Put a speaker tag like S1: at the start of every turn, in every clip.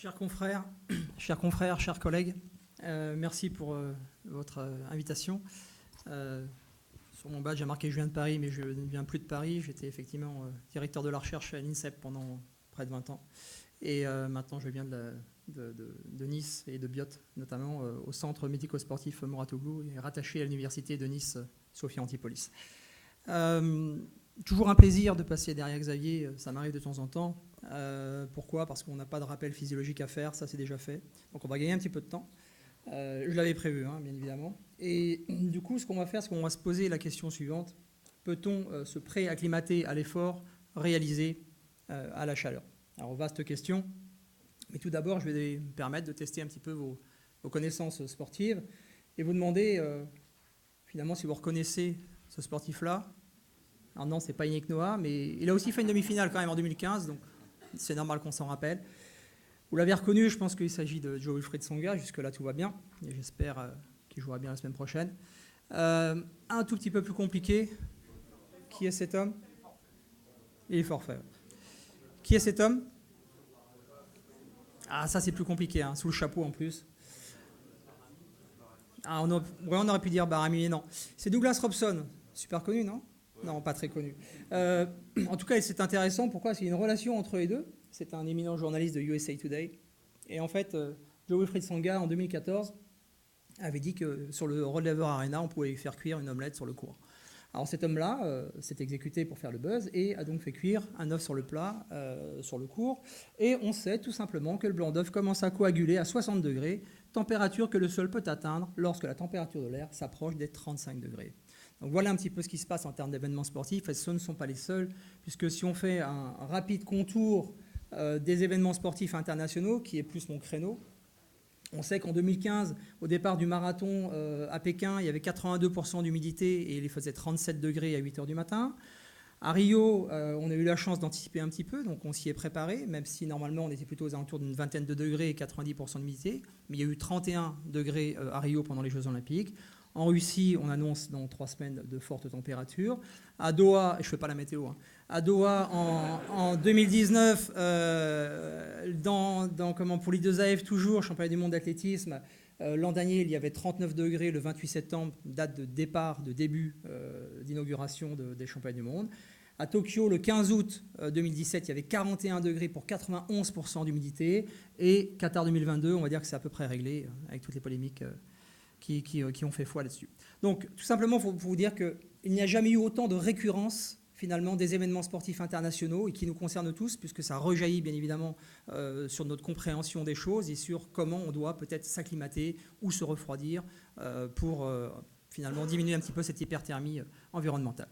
S1: Chers confrères, chers collègues, merci pour votre invitation. Sur mon badge, j'ai marqué « Je viens de Paris », mais je ne viens plus de Paris. J'étais effectivement directeur de la recherche à l'INSEP pendant près de 20 ans. Et maintenant, je viens de Nice et de Biot, notamment au centre médico-sportif Moratoglou, et rattaché à l'université de Nice, Sophia Antipolis. Toujours un plaisir de passer derrière Xavier, ça m'arrive de temps en temps. Pourquoi ? Parce qu'on n'a pas de rappel physiologique à faire, ça c'est déjà fait. Donc on va gagner un petit peu de temps. Je l'avais prévu, bien évidemment. Et du coup, ce qu'on va faire, c'est qu'on va se poser la question suivante. Peut-on se pré-acclimater à l'effort réalisé à la chaleur ? Alors, vaste question. Mais tout d'abord, je vais me permettre de tester un petit peu vos connaissances sportives et vous demander, finalement, si vous reconnaissez ce sportif-là. Alors non, c'est pas Yannick Noah, mais il a aussi fait une demi-finale quand même en 2015, donc c'est normal qu'on s'en rappelle. Vous l'avez reconnu, je pense qu'il s'agit de Jo-Wilfried Tsonga, jusque-là tout va bien, et j'espère qu'il jouera bien la semaine prochaine. Un tout petit peu plus compliqué, qui est cet homme ? Il est forfait. Qui est cet homme ? Ah, ça c'est plus compliqué, sous le chapeau en plus. Ah, on aurait pu dire Barami, mais non. C'est Douglas Robson, super connu, non ? Non, pas très connu. En tout cas, c'est intéressant. Pourquoi ? C'est une relation entre les deux. C'est un éminent journaliste de USA Today. Et en fait, Jo-Wilfried Tsonga, en 2014, avait dit que sur le Rod Laver Arena, on pouvait faire cuire une omelette sur le court. Alors cet homme-là s'est exécuté pour faire le buzz et a donc fait cuire un œuf sur le plat, sur le court. Et on sait tout simplement que le blanc d'œuf commence à coaguler à 60 degrés, température que le sol peut atteindre lorsque la température de l'air s'approche des 35 degrés. Donc voilà un petit peu ce qui se passe en termes d'événements sportifs, et ce ne sont pas les seuls, puisque si on fait un rapide contour des événements sportifs internationaux, qui est plus mon créneau, on sait qu'en 2015, au départ du marathon à Pékin, il y avait 82% d'humidité et il faisait 37 degrés à 8 heures du matin. À Rio, on a eu la chance d'anticiper un petit peu, donc on s'y est préparé, même si normalement on était plutôt aux alentours d'une vingtaine de degrés et 90% d'humidité, mais il y a eu 31 degrés à Rio pendant les Jeux Olympiques. En Russie, on annonce dans 3 semaines de fortes températures. À Doha, je ne fais pas la météo, à Doha en 2019, pour l'I2AF toujours, championnat du monde d'athlétisme, l'an dernier, il y avait 39 degrés le 28 septembre, date de début d'inauguration des championnats du monde. À Tokyo, le 15 août 2017, il y avait 41 degrés pour 91% d'humidité. Et Qatar 2022, on va dire que c'est à peu près réglé, avec toutes les polémiques qui ont fait foi là-dessus. Donc, tout simplement, il faut vous dire qu'il n'y a jamais eu autant de récurrence, finalement, des événements sportifs internationaux et qui nous concernent tous, puisque ça rejaillit, bien évidemment, sur notre compréhension des choses et sur comment on doit peut-être s'acclimater ou se refroidir pour, finalement, diminuer un petit peu cette hyperthermie environnementale.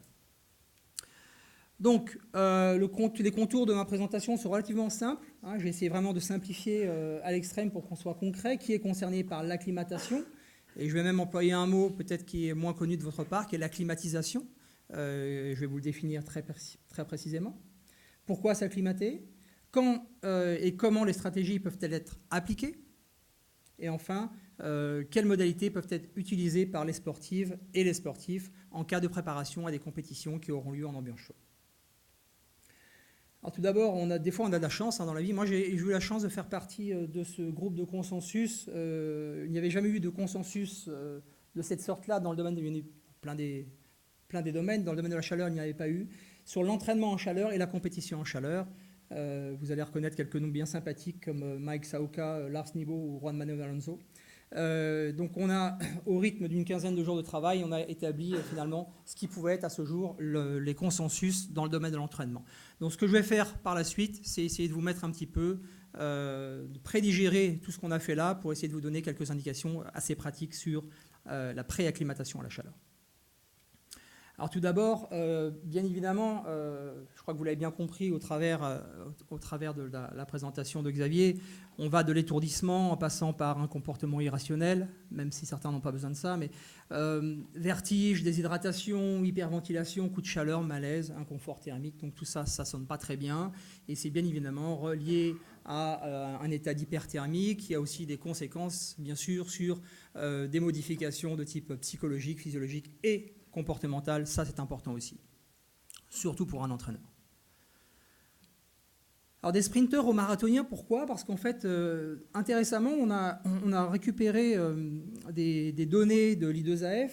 S1: Donc, les contours de ma présentation sont relativement simples. J'ai essayé vraiment de simplifier à l'extrême pour qu'on soit concret. Qui est concerné par l'acclimatation ? Et je vais même employer un mot peut-être qui est moins connu de votre part, qui est la climatisation. Je vais vous le définir très précisément. Pourquoi s'acclimater ? Quand et comment les stratégies peuvent-elles être appliquées ? Et enfin, quelles modalités peuvent être utilisées par les sportives et les sportifs en cas de préparation à des compétitions qui auront lieu en ambiance chaude ? Alors tout d'abord, des fois on a de la chance dans la vie. Moi, j'ai eu la chance de faire partie de ce groupe de consensus. Il n'y avait jamais eu de consensus de cette sorte-là dans le domaine plein des domaines. Dans le domaine de la chaleur, il n'y avait pas eu. Sur l'entraînement en chaleur et la compétition en chaleur, vous allez reconnaître quelques noms bien sympathiques comme Mike Saoka, Lars Nibo ou Juan Manuel Alonso. Donc on a, au rythme d'une quinzaine de jours de travail, on a établi finalement ce qui pouvait être à ce jour les consensus dans le domaine de l'entraînement. Donc ce que je vais faire par la suite, c'est essayer de vous mettre un petit peu, de prédigérer tout ce qu'on a fait là pour essayer de vous donner quelques indications assez pratiques sur la pré-acclimatation à la chaleur. Alors tout d'abord, bien évidemment, je crois que vous l'avez bien compris au travers de la présentation de Xavier, on va de l'étourdissement en passant par un comportement irrationnel, même si certains n'ont pas besoin de ça, mais vertige, déshydratation, hyperventilation, coup de chaleur, malaise, inconfort thermique, donc tout ça, ça ne sonne pas très bien. Et c'est bien évidemment relié à un état d'hyperthermie qui a aussi des conséquences, bien sûr, sur des modifications de type psychologique, physiologique et comportemental, ça c'est important aussi, surtout pour un entraîneur. Alors des sprinteurs aux marathoniens, pourquoi? Parce qu'en fait, intéressamment, on a récupéré des données de l'I2AF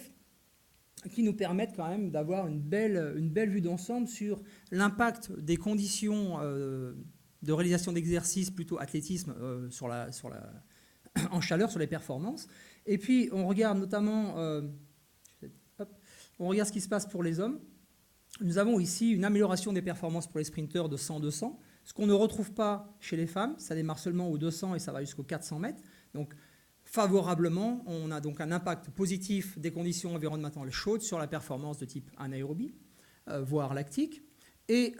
S1: qui nous permettent quand même d'avoir une belle vue d'ensemble sur l'impact des conditions de réalisation d'exercices, plutôt athlétisme, en chaleur, sur les performances. Et puis, on regarde notamment, on regarde ce qui se passe pour les hommes. Nous avons ici une amélioration des performances pour les sprinteurs de 100-200, ce qu'on ne retrouve pas chez les femmes. Ça démarre seulement au 200 et ça va jusqu'au 400 mètres. Donc, favorablement, on a donc un impact positif des conditions environnementales chaudes sur la performance de type anaérobie, voire lactique. Et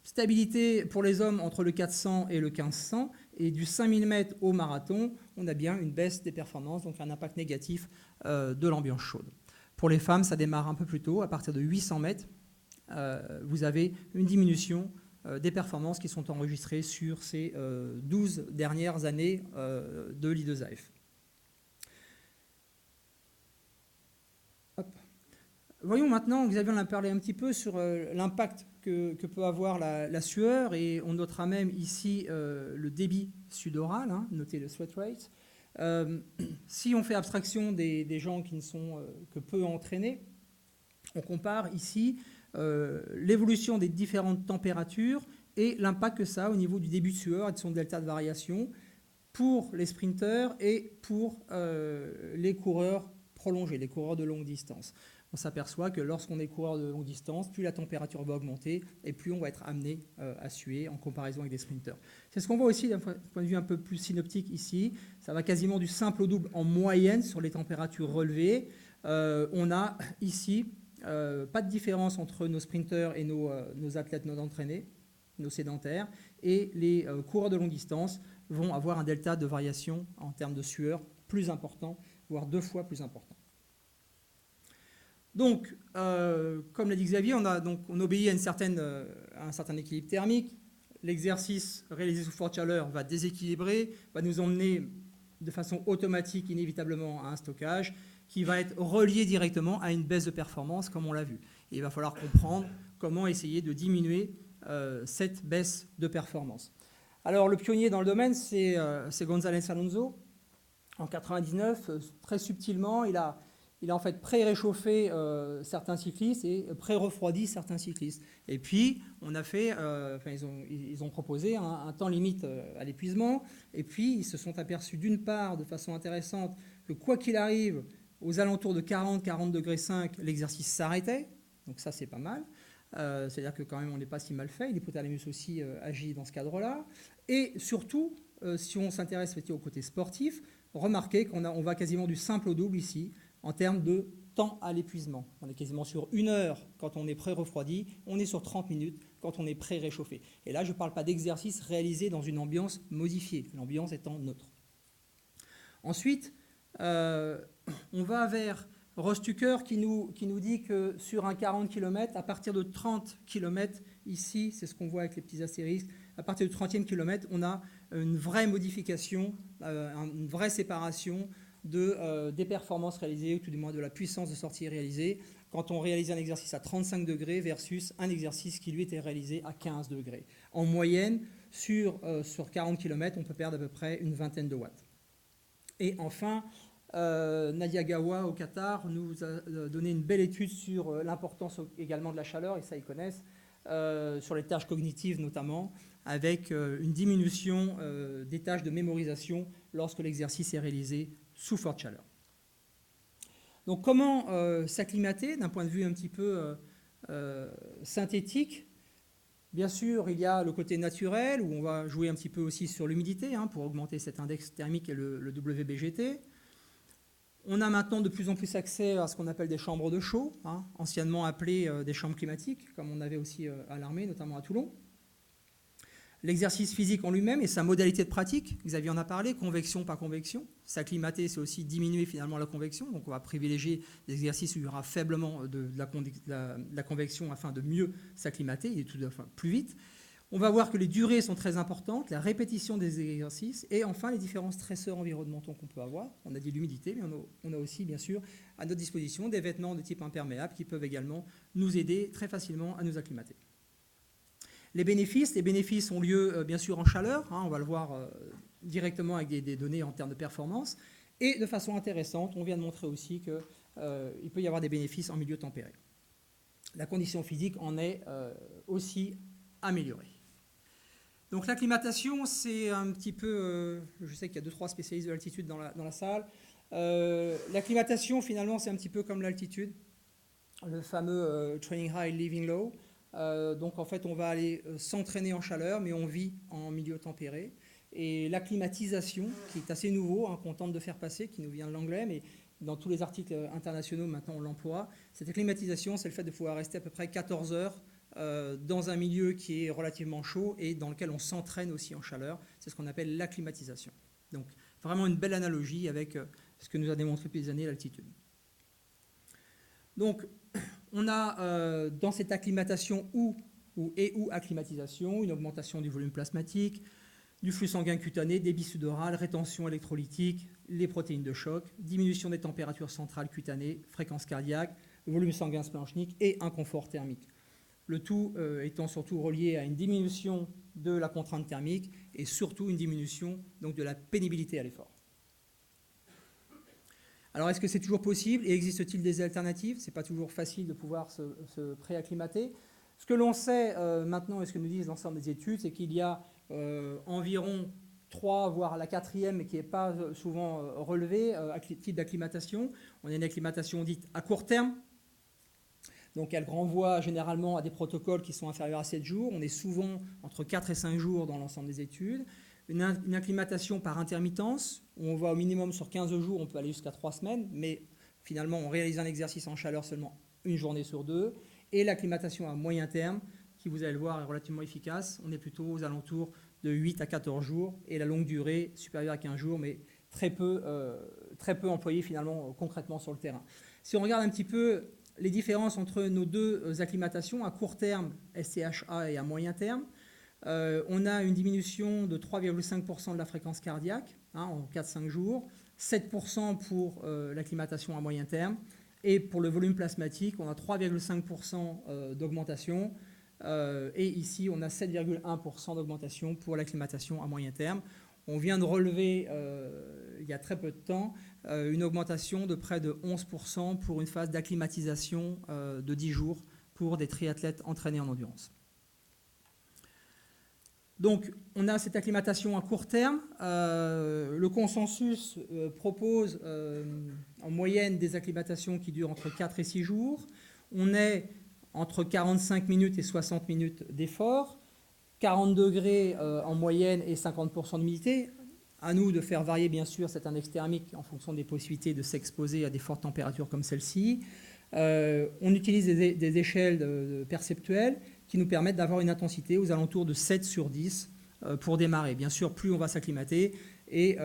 S1: stabilité pour les hommes entre le 400 et le 1500. Et du 5000 mètres au marathon, on a bien une baisse des performances, donc un impact négatif de l'ambiance chaude. Pour les femmes, ça démarre un peu plus tôt, à partir de 800 mètres. Vous avez une diminution des performances qui sont enregistrées sur ces 12 dernières années de l'I2AF. Voyons maintenant, Xavier en a parlé un petit peu sur l'impact que peut avoir la sueur, et on notera même ici le débit sudoral, hein, notez le sweat rate. Si on fait abstraction des gens qui ne sont que peu entraînés, on compare ici l'évolution des différentes températures et l'impact que ça a au niveau du début de sueur et de son delta de variation pour les sprinteurs et pour les coureurs prolongés, les coureurs de longue distance. On s'aperçoit que lorsqu'on est coureur de longue distance, plus la température va augmenter et plus on va être amené à suer en comparaison avec des sprinteurs. C'est ce qu'on voit aussi d'un point de vue un peu plus synoptique ici. Ça va quasiment du simple au double en moyenne sur les températures relevées. On a ici pas de différence entre nos sprinteurs et nos athlètes non entraînés, nos sédentaires, et les coureurs de longue distance vont avoir un delta de variation en termes de sueur plus important, voire 2 fois plus important. Donc, comme l'a dit Xavier, on obéit à un certain équilibre thermique. L'exercice réalisé sous forte chaleur va déséquilibrer, va nous emmener de façon automatique, inévitablement, à un stockage qui va être relié directement à une baisse de performance, comme on l'a vu. Et il va falloir comprendre comment essayer de diminuer cette baisse de performance. Alors, le pionnier dans le domaine, c'est González Alonso. En 1999, très subtilement, il a en fait pré-réchauffé certains cyclistes et pré-refroidi certains cyclistes. Et puis, ils ont proposé un temps limite à l'épuisement. Et puis, ils se sont aperçus d'une part, de façon intéressante, que quoi qu'il arrive, aux alentours de 40 degrés 5, l'exercice s'arrêtait. Donc ça, c'est pas mal. C'est-à-dire que quand même, on n'est pas si mal fait. L'hypothalamus aussi agit dans ce cadre-là. Et surtout, si on s'intéresse au côté sportif, remarquez qu'on va quasiment du simple au double ici, en termes de temps à l'épuisement. On est quasiment sur 1 heure quand on est pré-refroidi, on est sur 30 minutes quand on est pré-réchauffé. Et là, je ne parle pas d'exercice réalisé dans une ambiance modifiée, l'ambiance étant neutre. Ensuite, on va vers Rostucker qui nous dit que sur un 40 km, à partir de 30 km, ici, c'est ce qu'on voit avec les petits astérisques, à partir du 30e kilomètre, on a une vraie modification, une vraie séparation des performances réalisées, ou tout du moins de la puissance de sortie réalisée, quand on réalise un exercice à 35 degrés versus un exercice qui lui était réalisé à 15 degrés. En moyenne, sur 40 km, on peut perdre à peu près une vingtaine de watts. Et enfin, Nadia Gawa au Qatar nous a donné une belle étude sur l'importance également de la chaleur, et ça ils connaissent, sur les tâches cognitives notamment, avec une diminution des tâches de mémorisation lorsque l'exercice est réalisé sous forte chaleur. Donc comment s'acclimater d'un point de vue un petit peu synthétique? Bien sûr, il y a le côté naturel, où on va jouer un petit peu aussi sur l'humidité pour augmenter cet index thermique et le WBGT. On a maintenant de plus en plus accès à ce qu'on appelle des chambres de chaud, anciennement appelées des chambres climatiques, comme on avait aussi à l'armée, notamment à Toulon. L'exercice physique en lui-même et sa modalité de pratique, Xavier en a parlé, convection par convection. S'acclimater, c'est aussi diminuer finalement la convection. Donc on va privilégier des exercices où il y aura faiblement de la convection afin de mieux s'acclimater et plus vite. On va voir que les durées sont très importantes, la répétition des exercices et enfin les différents stresseurs environnementaux qu'on peut avoir. On a dit l'humidité, mais on a aussi bien sûr à notre disposition des vêtements de type imperméable qui peuvent également nous aider très facilement à nous acclimater. Les bénéfices ont lieu bien sûr en chaleur, hein, on va le voir directement avec des données en termes de performance. Et de façon intéressante, on vient de montrer aussi qu'il peut y avoir des bénéfices en milieu tempéré. La condition physique en est aussi améliorée. Donc l'acclimatation, c'est un petit peu, je sais qu'il y a 2-3 spécialistes de l'altitude dans la salle. L'acclimatation, finalement, c'est un petit peu comme l'altitude, le fameux training high, living low. Donc en fait, on va aller s'entraîner en chaleur, mais on vit en milieu tempéré. Et l'acclimatisation, qui est assez nouveau, hein, qu'on tente de faire passer, qui nous vient de l'anglais, mais dans tous les articles internationaux, maintenant on l'emploie. Cette acclimatisation, c'est le fait de pouvoir rester à peu près 14 heures dans un milieu qui est relativement chaud et dans lequel on s'entraîne aussi en chaleur. C'est ce qu'on appelle l'acclimatisation. Donc vraiment une belle analogie avec ce que nous a démontré depuis des années l'altitude. Donc on a dans cette acclimatation ou acclimatisation une augmentation du volume plasmatique, du flux sanguin cutané, débit sudoral, rétention électrolytique, les protéines de choc, diminution des températures centrales cutanées, fréquence cardiaque, volume sanguin splénchenique et un confort thermique. Le tout étant surtout relié à une diminution de la contrainte thermique et surtout une diminution donc, de la pénibilité à l'effort. Alors est-ce que c'est toujours possible et existe-t-il des alternatives? Ce n'est pas toujours facile de pouvoir se préacclimater. Ce que l'on sait maintenant et ce que nous disent l'ensemble des études, c'est qu'il y a environ 3, voire la 4e, mais qui n'est pas souvent relevée, type d'acclimatation. On a une acclimatation dite à court terme. Donc elle renvoie généralement à des protocoles qui sont inférieurs à 7 jours. On est souvent entre 4 et 5 jours dans l'ensemble des études. Une acclimatation par intermittence, où on va au minimum sur 15 jours, on peut aller jusqu'à 3 semaines, mais finalement on réalise un exercice en chaleur seulement une journée sur 2. Et l'acclimatation à moyen terme, qui vous allez le voir est relativement efficace. On est plutôt aux alentours de 8 à 14 jours et la longue durée supérieure à 15 jours, mais très peu employée finalement concrètement sur le terrain. Si on regarde un petit peu les différences entre nos deux acclimatations, à court terme, SCHA, et à moyen terme, on a une diminution de 3,5% de la fréquence cardiaque en 4-5 jours, 7% pour l'acclimatation à moyen terme, et pour le volume plasmatique, on a 3,5% d'augmentation, et ici on a 7,1% d'augmentation pour l'acclimatation à moyen terme. On vient de relever, il y a très peu de temps, une augmentation de près de 11% pour une phase d'acclimatisation de 10 jours pour des triathlètes entraînés en endurance. Donc, on a cette acclimatation à court terme. Le consensus propose en moyenne des acclimatations qui durent entre 4 et 6 jours. On est entre 45 minutes et 60 minutes d'effort, 40 degrés en moyenne et 50% d'humidité. À nous de faire varier, bien sûr, cet index thermique en fonction des possibilités de s'exposer à des fortes températures comme celle-ci. On utilise des échelles perceptuelles qui nous permettent d'avoir une intensité aux alentours de 7 sur 10 pour démarrer. Bien sûr, plus on va s'acclimater et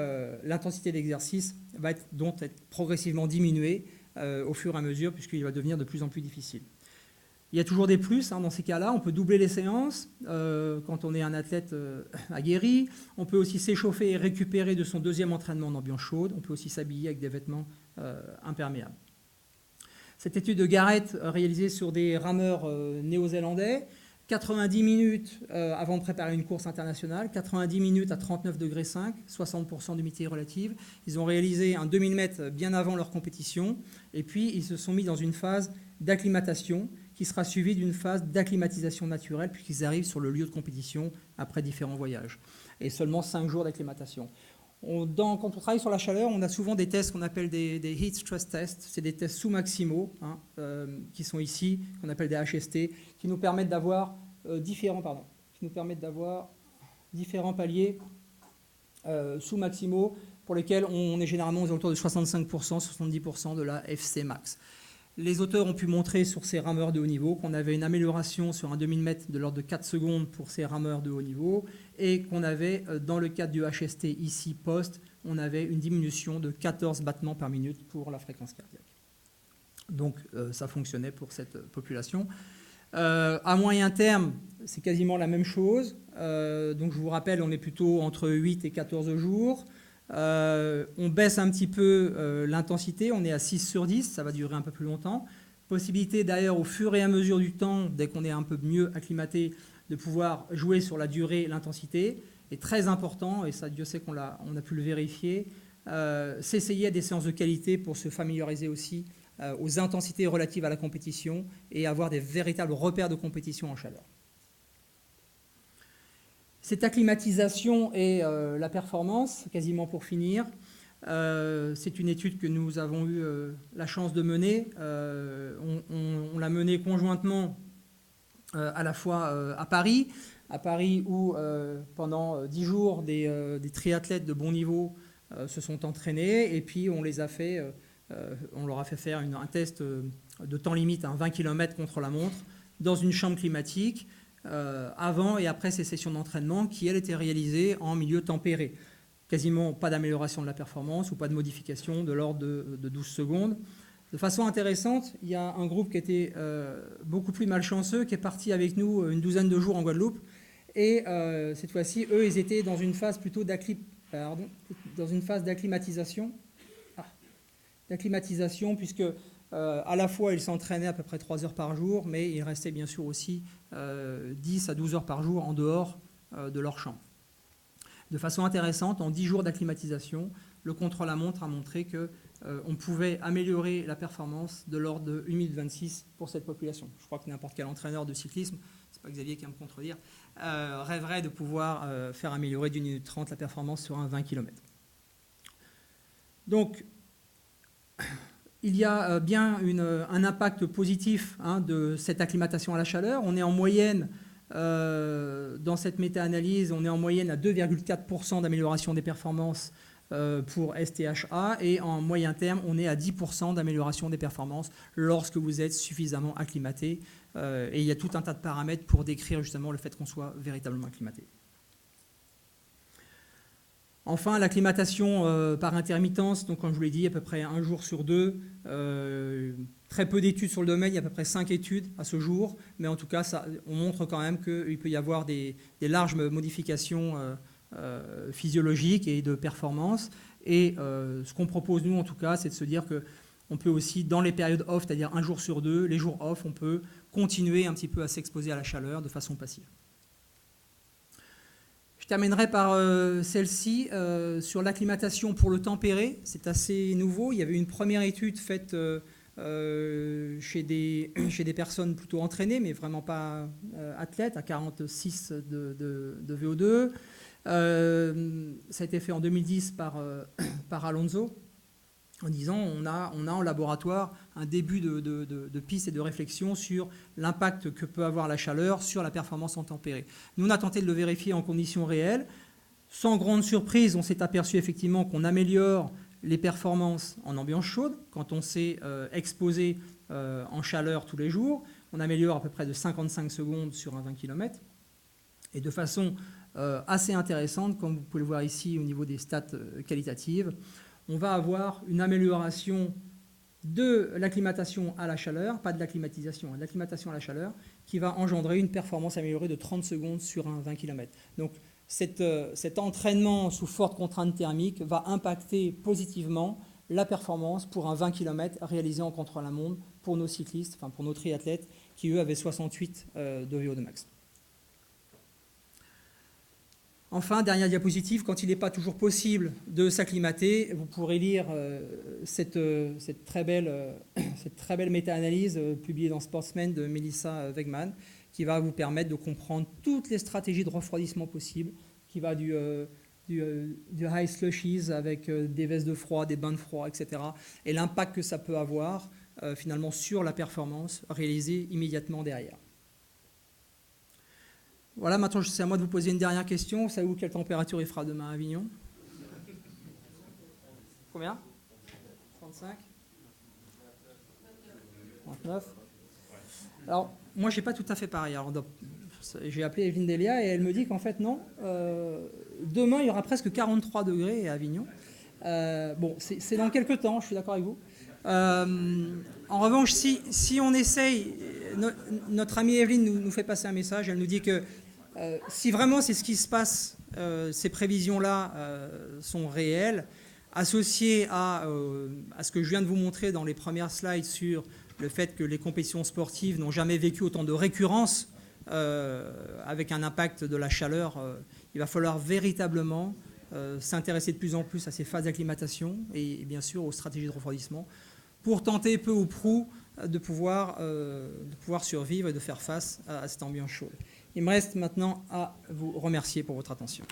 S1: l'intensité d'exercice va donc être progressivement diminuée au fur et à mesure puisqu'il va devenir de plus en plus difficile. Il y a toujours des plus dans ces cas-là. On peut doubler les séances quand on est un athlète aguerri. On peut aussi s'échauffer et récupérer de son deuxième entraînement en ambiance chaude. On peut aussi s'habiller avec des vêtements imperméables. Cette étude de Garrett réalisée sur des rameurs néo-zélandais, 90 minutes avant de préparer une course internationale, 90 minutes à 39,5 degrés, 60% d'humidité relative. Ils ont réalisé un 2000 mètres bien avant leur compétition et puis ils se sont mis dans une phase d'acclimatation qui sera suivie d'une phase d'acclimatisation naturelle puisqu'ils arrivent sur le lieu de compétition après différents voyages et seulement 5 jours d'acclimatation. Quand on travaille sur la chaleur, on a souvent des tests qu'on appelle des heat stress tests. C'est des tests sous-maximaux qui sont ici, qu'on appelle des HST, qui nous permettent d'avoir différents paliers sous-maximaux pour lesquels on est généralement aux alentours de 65%, 70% de la FC max. Les auteurs ont pu montrer sur ces rameurs de haut niveau qu'on avait une amélioration sur un 2000 mètres de l'ordre de 4 secondes pour ces rameurs de haut niveau et qu'on avait, dans le cadre du HST ici post, on avait une diminution de 14 battements par minute pour la fréquence cardiaque. Donc ça fonctionnait pour cette population. À moyen terme, c'est quasiment la même chose. Donc je vous rappelle, on est plutôt entre 8 et 14 jours. On baisse un petit peu l'intensité, on est à 6 sur 10, ça va durer un peu plus longtemps. Possibilité d'ailleurs au fur et à mesure du temps, dès qu'on est un peu mieux acclimaté, de pouvoir jouer sur la durée, l'intensité. Et très important, et ça Dieu sait qu'on a pu le vérifier, s'essayer à des séances de qualité pour se familiariser aussi aux intensités relatives à la compétition et avoir des véritables repères de compétition en chaleur. Cette acclimatisation et la performance, quasiment pour finir, c'est une étude que nous avons eu la chance de mener. On l'a menée conjointement à la fois à Paris où pendant 10 jours des triathlètes de bon niveau se sont entraînés et puis on leur a fait faire un test de temps limite, 20 km contre la montre, dans une chambre climatique, avant et après ces sessions d'entraînement qui, elles, étaient réalisées en milieu tempéré. Quasiment pas d'amélioration de la performance ou pas de modification de l'ordre de 12 secondes. De façon intéressante, il y a un groupe qui était beaucoup plus malchanceux, qui est parti avec nous une douzaine de jours en Guadeloupe. Et cette fois-ci, eux, ils étaient dans une phase plutôt d'acclimatisation. D'acclimatisation, puisque à la fois, ils s'entraînaient à peu près 3 heures par jour, mais il restait bien sûr aussi 10 à 12 heures par jour en dehors de leur champ. De façon intéressante, en 10 jours d'acclimatisation, le contre-la-montre a montré qu'on pouvait améliorer la performance de l'ordre de 1 minute 26 pour cette population. Je crois que n'importe quel entraîneur de cyclisme, c'est pas Xavier qui va me contredire, rêverait de pouvoir faire améliorer d'1 minute 30 la performance sur un 20 km. Donc, il y a bien un impact positif de cette acclimatation à la chaleur. On est en moyenne, dans cette méta-analyse, on est en moyenne à 2,4% d'amélioration des performances pour STHA et en moyen terme, on est à 10% d'amélioration des performances lorsque vous êtes suffisamment acclimaté. Et il y a tout un tas de paramètres pour décrire justement le fait qu'on soit véritablement acclimaté. Enfin, l'acclimatation par intermittence, donc comme je vous l'ai dit, à peu près 1 jour sur 2. Très peu d'études sur le domaine, il y a à peu près 5 études à ce jour, mais en tout cas, on montre quand même qu'il peut y avoir des larges modifications physiologiques et de performance. Et ce qu'on propose, nous, en tout cas, c'est de se dire qu'on peut aussi, dans les périodes off, c'est-à-dire 1 jour sur 2, les jours off, on peut continuer un petit peu à s'exposer à la chaleur de façon passive. Je terminerai par celle-ci sur l'acclimatation pour le tempéré. C'est assez nouveau. Il y avait une première étude faite chez des personnes plutôt entraînées, mais vraiment pas athlètes, à 46 de VO2. Ça a été fait en 2010 par Alonso, en disant on a en laboratoire un début de piste et de réflexion sur l'impact que peut avoir la chaleur sur la performance en tempéré. Nous, on a tenté de le vérifier en conditions réelles. Sans grande surprise, on s'est aperçu effectivement qu'on améliore les performances en ambiance chaude. Quand on s'est exposé en chaleur tous les jours, on améliore à peu près de 55 secondes sur un 20 km. Et de façon assez intéressante, comme vous pouvez le voir ici au niveau des stats qualitatives, on va avoir une amélioration de l'acclimatation à la chaleur, pas de l'acclimatisation, de l'acclimatation à la chaleur, qui va engendrer une performance améliorée de 30 secondes sur un 20 km. Donc cet entraînement sous forte contrainte thermique va impacter positivement la performance pour un 20 km réalisé en contre-la-montre pour nos cyclistes, enfin pour nos triathlètes, qui eux avaient 68 de VO2 max. Enfin, dernière diapositive, quand il n'est pas toujours possible de s'acclimater, vous pourrez lire cette très belle méta-analyse publiée dans Sportsman de Melissa Wegman, qui va vous permettre de comprendre toutes les stratégies de refroidissement possibles, qui va du high slushies avec des vestes de froid, des bains de froid, etc. Et l'impact que ça peut avoir finalement sur la performance réalisée immédiatement derrière. Voilà, maintenant c'est à moi de vous poser une dernière question. Savez-vous quelle température il fera demain à Avignon? Combien? 35? 39? Alors, moi, je n'ai pas tout à fait pareil. Alors, j'ai appelé Evelyne Delia et elle me dit qu'en fait, non. Demain, il y aura presque 43 degrés à Avignon. Bon, c'est dans quelques temps, je suis d'accord avec vous. En revanche, si on essaye, notre amie Evelyne nous fait passer un message, elle nous dit que si vraiment c'est ce qui se passe, ces prévisions-là sont réelles, associées à ce que je viens de vous montrer dans les premières slides sur le fait que les compétitions sportives n'ont jamais vécu autant de récurrence avec un impact de la chaleur. Il va falloir véritablement s'intéresser de plus en plus à ces phases d'acclimatation et bien sûr aux stratégies de refroidissement pour tenter peu ou prou de pouvoir survivre et de faire face à cette ambiance chaude. Il me reste maintenant à vous remercier pour votre attention.